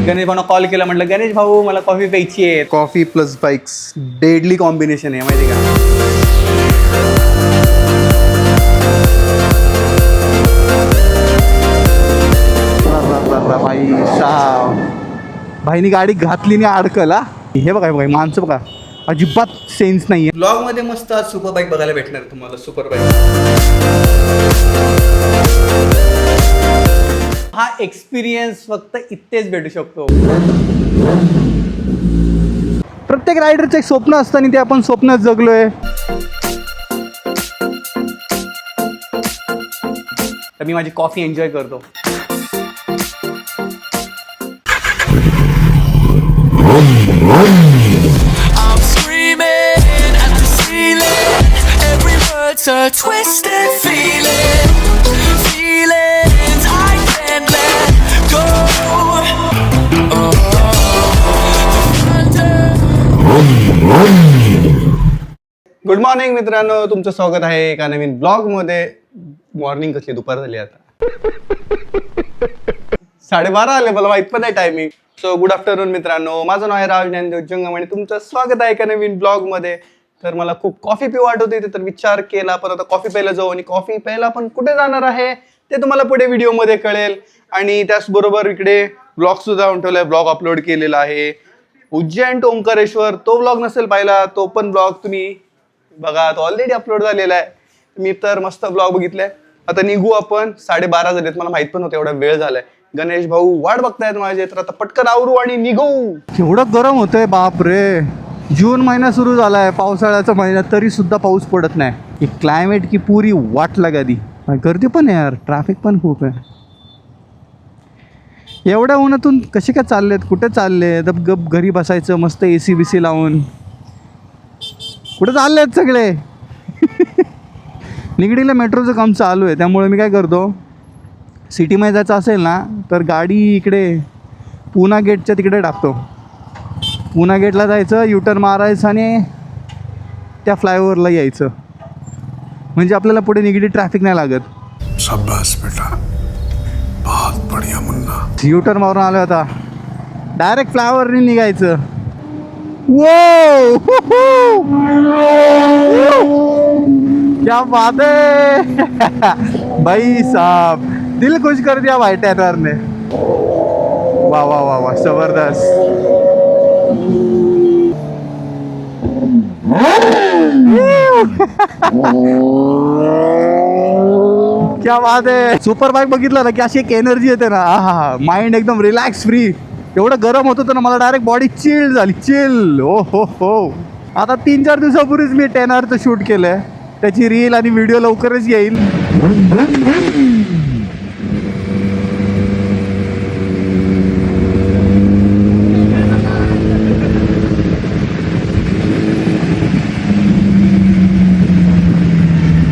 गणेश भाऊना कॉल केला, म्हटलं गणेश भाऊ मला कॉफी प्यायची आहे. Coffee plus bikes deadly combination आहे माहिती का. भाई भाईनी गाडी घातली नाही अडकला. हे बघा बघा माणसं बघा अजिबात सेन्स नाहीये. ब्लॉग मध्ये मस्त सुपर बाईक बघायला भेटणार तुम्हाला. सुपर बाईक हा एक्सपिरियन्स फक्त इथेच भेटू शकतो. प्रत्येक रायडरचं एक स्वप्न असतं आणि ते आपण स्वप्नात जगलोय. तर मी माझी कॉफी एन्जॉय करतो. I'm screaming at the ceiling. Every word's a twisted feeling. Feelings I can't let go. Good morning मित्रांनो, तुमचं स्वागत आहे एका नवीन ब्लॉग मध्ये. मॉर्निंग कसली, दुपार झाली आता. 12:30 आले, मला माहित पण नाही टायमिंग. सो गुड आफ्टरनून मित्रांनो, माझं नाव आहे राज ज्ञानदेव जंगम आणि तुमचं स्वागत आहे एका नवीन ब्लॉग मध्ये. तर मला खूप कॉफी पिऊ वाटत होती, तर विचार केला पण आता कॉफी प्यायला जाऊ. आणि कॉफी प्यायला आपण कुठे जाणार आहे ते तुम्हाला पुढे व्हिडिओमध्ये कळेल. आणि त्याचबरोबर इकडे ब्लॉग सुद्धा ठेवलाय, ब्लॉग अपलोड केलेला आहे उज्जैन टू ओंकारेश्वर. तो ब्लॉग नसेल पाहिला तो पण ब्लॉग तुम्ही बघा, तो ऑलरेडी अपलोड झालेला आहे. मी तर मस्त ब्लॉग बघितलाय. आता निघू आपण. 12:30 झालेत, मला माहित पण होतं एवढा वेळ झालाय. गणेश भाऊ वाट बघतायत माझे, तर आता पटकन आवरू आणि निघू. एवढं गरम होतंय बाप रे. जून महिना सुरू झालाय, पावसाळ्याचा महिना, तरी सुद्धा पाऊस पडत नाही. ही क्लायमेट की पुरी वाट लगा दी. गर्दी पण आहे यार, ट्रॅफिक पण खूप आहे. एवढ्या उन्हातून कसे काय चाललेत, कुठे चालले? गप घरी बसायचं मस्त AC BC लावून. कुठे चाललेत सगळे? निगडीला मेट्रोचं काम चालू आहे, त्यामुळे मी काय करतो, सिटीमध्ये जायचं असेल ना तर गाडी इकडे पुणा गेटच्या तिकडे टाकतो. पुणा गेटला जायचं, युटर्न मारायचं आणि त्या फ्लायओव्हरला यायचं. म्हणजे आपल्याला पुढे निगडी ट्रॅफिक नाही लागत. शाबाश बेटा, बहुत बढ़िया मुन्ना. युटर्न मारून आलो आता, डायरेक्ट फ्लायओव्हरने निघायचं. वो क्या बात है भाई साहब, दिल खुश कर दिया भाई टैनर ने. वाह वाह वाह वाह, जबरदस्त. क्या बात आहे. सुपर बाईक बघितलं ना की अशी एक एनर्जी येते ना, हा माइंड एकदम रिलॅक्स फ्री. एवढं गरम होत होतं ना, मला डायरेक्ट बॉडी चिल झाली, चिल. ओ हो. आता 3-4 दिवसापूर्वीच मी टेनरचं शूट केलंय. त्याची रील आणि व्हिडिओ लवकरच येईल.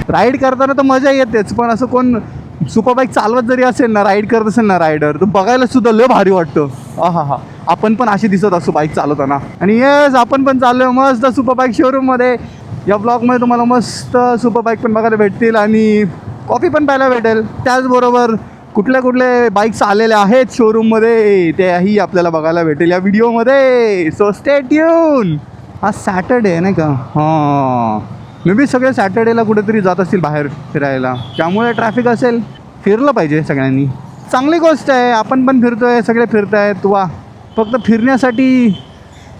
राईड करताना तर मजा येतेच, पण असं कोण सुपर बाईक चालवत जरी असेल ना, राईड करत असेल ना रायडर, तर बघायला सुद्धा लय भारी वाटतं. हा आपण पण अशी दिसत असतो बाईक चालवताना. आणि येस, आपण पण चाललोय मस्त सुपर बाईक शोरूममध्ये. या ब्लॉगमध्ये तुम्हाला मस्त सुपर बाईक पण बघायला भेटतील आणि कॉफी पण प्यायला भेटेल. त्याचबरोबर कुठले बाईक्स आलेले आहेत शोरूममध्ये तेही आपल्याला बघायला भेटेल या व्हिडिओमध्ये. So stay tune. आज सॅटर्डे नाही का? हां, मे बी सगळे सॅटर्डेला कुठेतरी जात असतील बाहेर फिरायला, त्यामुळे ट्रॅफिक असेल. फिरलं पाहिजे सगळ्यांनी, चांगली गोष्ट आहे. आपण पण फिरतोय, सगळे फिरतायत. वा, फक्त फिरण्यासाठी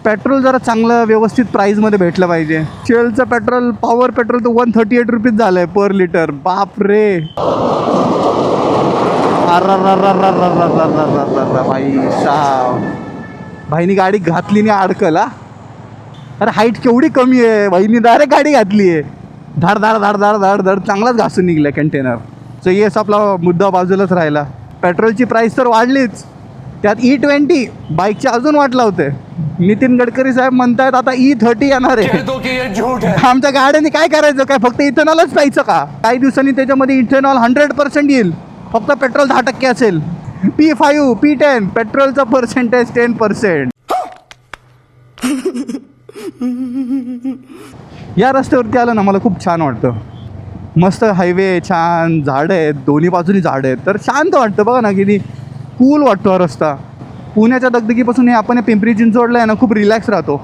पेट्रोल जरा चांगलं व्यवस्थित प्राईजमध्ये भेटलं पाहिजे. शेलचं पेट्रोल, पॉवर पेट्रोल तर 138 रुपीज झालं आहे पर लिटर. बाप रे. भाई साहब, भाईनी गाडी घातली नाही अडकला. अरे हाईट केवढी कमी आहे, भाईनी डायरेक्ट गाडी घातली आहे. धाड धाड धाड धाड धाड धाड चांगलाच घासून निघला कंटेनर. सो येस, आपला मुद्दा बाजूलाच राहिला. पेट्रोलची प्राईस तर वाढलीच, त्यात E20 बाईकची अजून वाट लावते. नितीन गडकरी साहेब म्हणतायत आता E30 येणार आहे. आमच्या गाड्याने काय करायचं, काय फक्त इथेनॉलच प्यायचं का? काही दिवसांनी त्याच्यामध्ये इथेनॉल 100% येईल, फक्त पेट्रोल 10% असेल. P5 P10 पेट्रोलचा percentage 10%. या रस्त्यावरती आलं ना मला खूप छान वाटतं. मस्त हायवे, छान झाडं आहेत, दोन्ही बाजूनी झाडं आहेत, तर शांत वाटतं. बघा ना किती कूल वाटतो हा रस्ता. पुण्याच्या दगदगीपासून हे आपण पिंपरी चिंचवडला आहे ना खूप रिलॅक्स राहतो.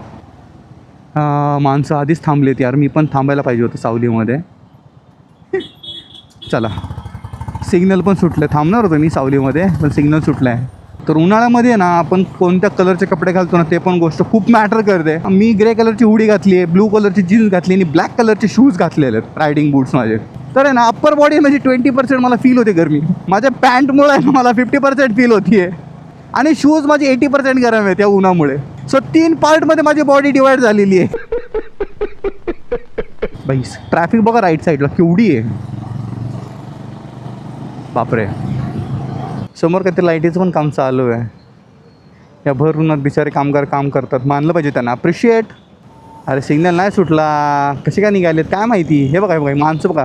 माणसं आधीच थांबलेत यार, मी पण थांबायला पाहिजे होतं सावलीमध्ये. चला, सिग्नल पण सुटलं. थांबणार होतो मी सावलीमध्ये, पण सिग्नल सुटलं आहे. तर उन्हाळ्यामध्ये ना आपण कोणत्या कलरचे कपडे घालतो ना ते पण गोष्ट खूप मॅटर करते. मी ग्रे कलरची हुडी घातली आहे, ब्लू कलरची जीन्स घातली आणि ब्लॅक कलरचे शूज घातलेले आहेत, रायडिंग बूट्स माझे. तर आहे ना अप्पर बॉडी म्हणजे 20% मला फील होते गरमी. माझ्या पॅन्टमुळे आहे ना मला 50% फील होती आहे. आणि शूज माझी 80% गरम आहे त्या उन्हामुळे. सो 3 पार्टमध्ये माझी बॉडी डिवाइड झालेली आहे. बाई ट्रॅफिक बघा राईट साईडला केवढी आहे, बापरे. समोर काहीतरी लाईटीचं पण काम चालू आहे. या भर उन्हात बिचारे कामगार काम करतात, मानलं पाहिजे त्यांना, अप्रिशिएट. अरे सिग्नल नाही सुटला, कसे काय निघालेत काय माहिती. हे बघा माणसं बघा,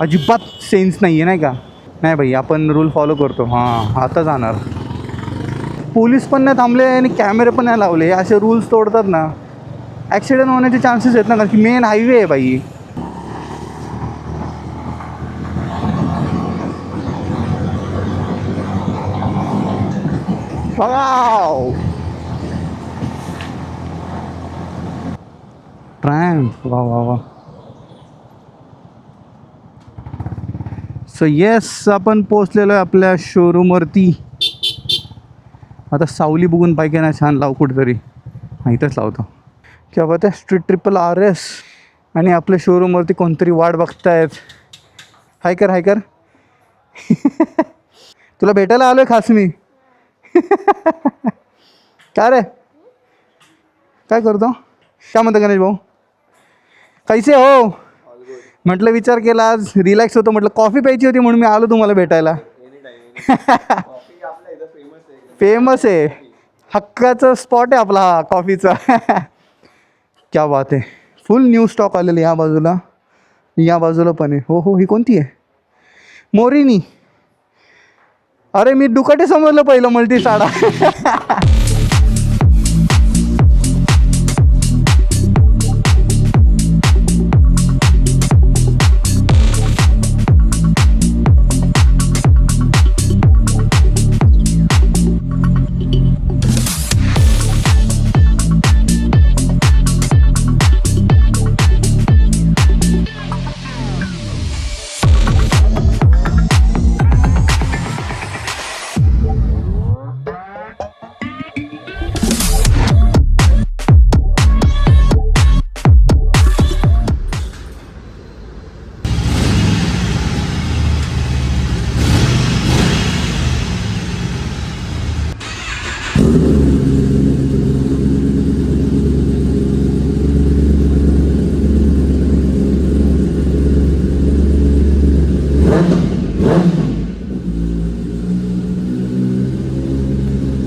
अजिबात सेन्स नाही आहे नाही का. नाही बाई आपण रूल फॉलो करतो. हां आता जाणार. पोलीस पण नाही थांबले आणि कॅमेरे पण नाही लावले. असे रूल्स तोडतात ना, ॲक्सिडेंट होण्याचे चान्सेस आहेत ना, कारण की मेन हायवे आहे बाई. वाव ट्रॅम्प, वा वा वा. सो येस आपण पोचलेलो आहे आपल्या शोरूमवरती. आता सावली बघून पाहिजे ना छान लाव कुठेतरी. इथंच लावतो. क्या बात आहे, स्ट्रीट ट्रिपल RS. आणि आपल्या शोरूमवरती कोणतरी वाट बघतायत. हाय कर हाय कर. तुला भेटायला आलो आहे खास मी. काय रे काय करतो, काय म्हणतो गणेश भाऊ, कैसे हो. म्हटलं विचार केला आज रिलॅक्स होतो, म्हटलं कॉफी प्यायची होती म्हणून मी आलो तुम्हाला भेटायला. फेमस आहे, हक्काचं स्पॉट आहे आपला हा कॉफीचा. क्या बात आहे. फुल न्यू स्टॉक आलेलं या बाजूला, या बाजूला पण आहे. हो हो ही कोणती आहे, मोरिनी. अरे मी डुकाटे समजलं पहिलं, मल्टी साडा.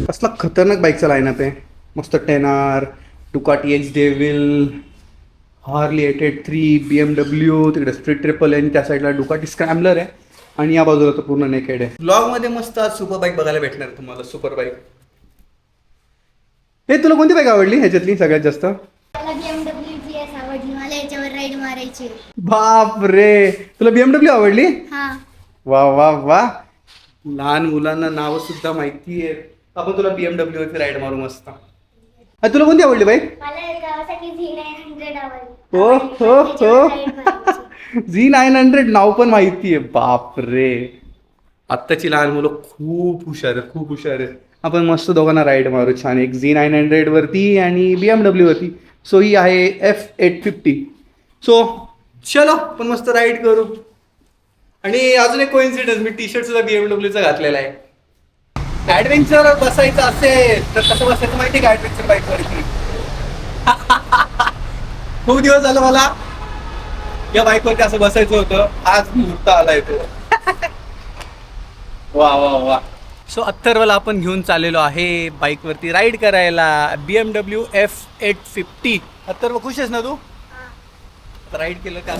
कसला खतरनाक बाईकचा लाईनअप आहे. मस्त 10R, Ducati x devil, Harley 883, BMW, तिकडे स्ट्रीट ट्रिपल आहे आणि त्या साईडला डुकाटी स्क्रॅम्बलर आहे आणि या बाजूला तर पूर्ण नेकेड आहे. ब्लॉगमध्ये मस्त आज सुपर बाईक बघायला भेटणार तुम्हाला. Super bike. हे तुला कोणती बाईक आवडली ह्याच्यातली सगळ्यात जास्त? मला BMW GS आवडली, मला याच्यावर राईड मारायची. बाप रे, तुला BMW आवडली? हा. वा वा वा. लहान मुलांना नावं सुद्धा माहिती आहे. आपण तुला BMW वरती राईड मारू मस्त. तुला कोणती आवडली बाईक? मला गावासाठी Z900 आवडली. हो हो हो. Z900 नाव पण माहिती आहे. बाप रे, आत्ताची लहान मुलं खूप हुशार आहेत, खूप हुशार आहेत. आपण मस्त दोघांना राईड मारू छान, एक Z900 वरती आणि BMW वरती. सो ही आहे F850. सो चलो आपण मस्त राईड करू. आणि अजून एक कोइन्सिडन्स, मी टी-शर्ट सुद्धा BMWचा घातलेला आहे. ॲडव्हेंचर बसायचं असेल तर कसं बसायचं माहिती का ॲडव्हेंचर बाईकवरती? खूप दिवस झालं मला या बाईकवरती असं बसायचं होतं, आज मुहूर्त आलाय तो. वा वा वा. सो अथर्वला आपण घेऊन चाललेलो आहे बाईकवरती राईड करायला, BMW F850. अथर्व खुश आहेस ना तू? राईड केलं का?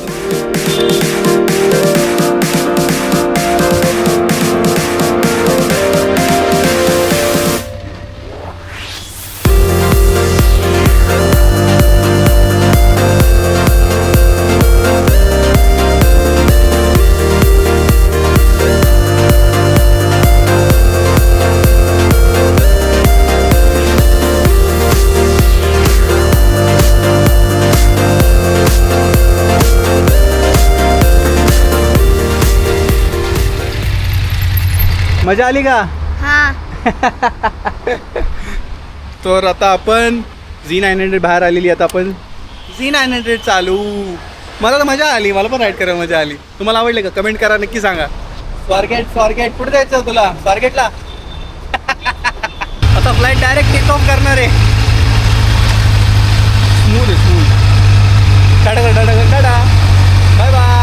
मजा आली का? हा. तर आता आपण Z900 बाहेर आलेली. आता आपण Z900 चालू. मला तर मजा आली, मला पण राईड करायला मजा आली. तुम्हाला आवडले का? कमेंट करा, नक्की सांगा. स्वारगेट कुठे जायचं तुला? स्वारगेटला. आता फ्लाईट डायरेक्ट टेक ऑफ करणार आहे. स्मूथ आहे, smooth. Tata. Bye bye.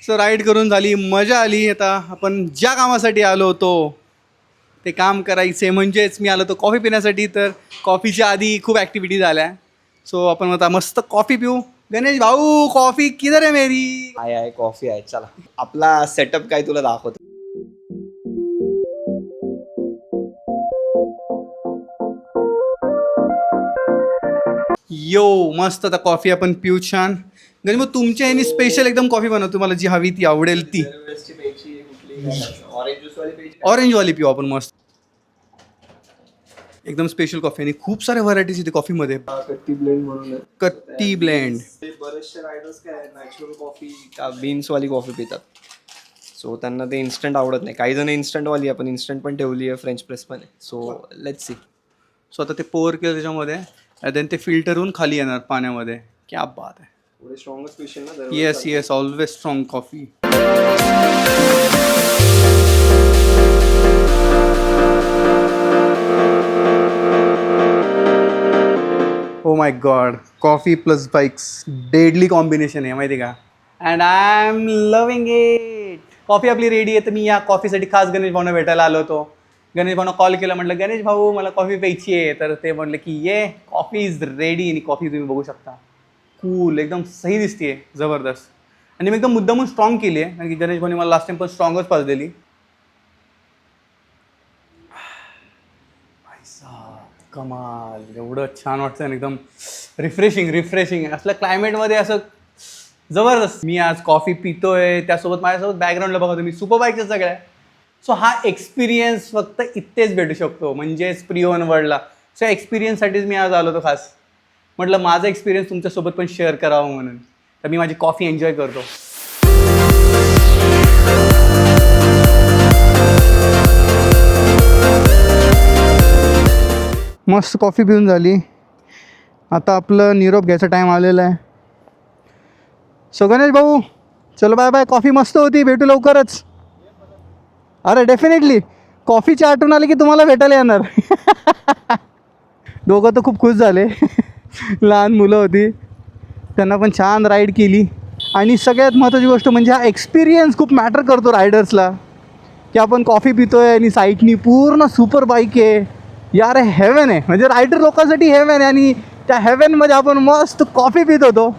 So ride करून झाली, मजा आली. आता आपण ज्या कामासाठी आलो होतो ते काम करायचे, म्हणजेच मी आलो होतो कॉफी पिण्यासाठी. तर कॉफीच्या आधी खूप ॲक्टिव्हिटी झाल्या. सो आपण आता मस्त कॉफी पिऊ. गणेश भाऊ, कॉफी किधर आहे मेरी? आहे कॉफी आहे. चला आपला सेटअप काय तुला दाखवतो. यो मस्त. आता कॉफी आपण पिऊ छान. गणेश भाऊ, तुमच्या ह्यानी स्पेशल एकदम कॉफी बनव, तुम्हाला जी हवी ती आवडेल ती. ऑरेंजवाली पिऊ आपण मस्त. एकदम स्पेशल कॉफी. आणि खूप साऱ्या व्हरायटीज येते कॉफीमध्ये. कट्टी ब्लेंड म्हणून कट्टी ब्लेंड. बरेचसे रायडर्स काय नॅचरल कॉफी बीन्सवाली कॉफी पितात. सो त्यांना ते इन्स्टंट आवडत नाही. काही जण इन्स्टंटवाली, आपण इन्स्टंट पण ठेवली आहे, फ्रेंच प्रेस पण आहे. So let's see. सो आता ते पोअर केलं त्याच्यामध्ये, देन ते फिल्टर होऊन खाली येणार पाण्यामध्ये. क्या बात आहे. पुढे स्ट्रॉंगच पिशील ना. Yes always strong coffee. Oh my God, coffee plus bikes deadly combination आहे माहिती का. And I am loving it. Coffee आपली रेडी आहे. तर मी या कॉफीसाठी खास गणेश भाऊना भेटायला आलो होतो. गणेश भाऊना कॉल केला, म्हटलं गणेश भाऊ मला कॉफी प्यायची आहे. तर ते म्हटलं की ये कॉफी इज रेडी. आणि कॉफी तुम्ही बघू शकता, कूल एकदम सही दिसते, जबरदस्त. आणि मी एकदम मुद्दामून स्ट्रॉंग केली आहे, कारण की गणेश भाऊनी मला लास्ट टाइम पण स्ट्रॉंगच पाजलेली. कमाल, एवढं छान वाटतं आणि एकदम रिफ्रेशिंग असल्या क्लायमेटमध्ये असं जबरदस्त. मी आज कॉफी पितोय, त्यासोबत माझ्यासोबत बॅकग्राऊंडला बघा तुम्ही सुपर सगळ्या. सो हा एक्सपिरियन्स फक्त इथेच भेटू शकतो, म्हणजेच प्रिओन वर्ल्डला. सो या एक्सपिरियन्ससाठीच मी आज आलो होतो खास. म्हटलं माझा एक्सपिरियन्स तुमच्यासोबत पण शेअर करावं म्हणून. तर मी माझी कॉफी एन्जॉय करतो. मस्त कॉफी पिऊन झाली. आता आपलं निरोप घ्यायचा टाईम आलेला आहे. सो गणेश भाऊ, चलो बाय बाय. कॉफी मस्त होती, भेटू लवकरच. अरे डेफिनेटली, कॉफीची आठवण आली की तुम्हाला भेटायला येणार. दोघं तर खूप खुश झाले. लहान मुलं होती, त्यांना पण छान राईड केली. आणि सगळ्यात महत्त्वाची गोष्ट म्हणजे हा एक्सपिरियन्स खूप मॅटर करतो रायडर्सला. की आपण कॉफी पितोय आणि साईडनी पूर्ण सुपर बाईक आहे. यार हे हेवन आहे, म्हणजे रायडर लोकांसाठी हेवन आहे. आणि त्या हेवनमध्ये आपण मस्त कॉफी पित होतो.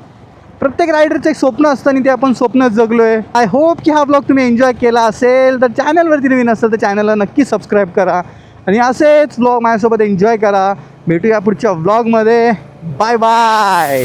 प्रत्येक रायडरचं एक स्वप्न असतं आणि ते आपण स्वप्नच जगलो आहे. आय होप की हा ब्लॉग तुम्ही एन्जॉय केला असेल. तर चॅनलवरती नवीन असेल तर चॅनलला नक्की सबस्क्राईब करा. आणि असेच ब्लॉग माझ्यासोबत एन्जॉय करा. भेटूया पुढच्या व्लॉगमध्ये. Bye bye.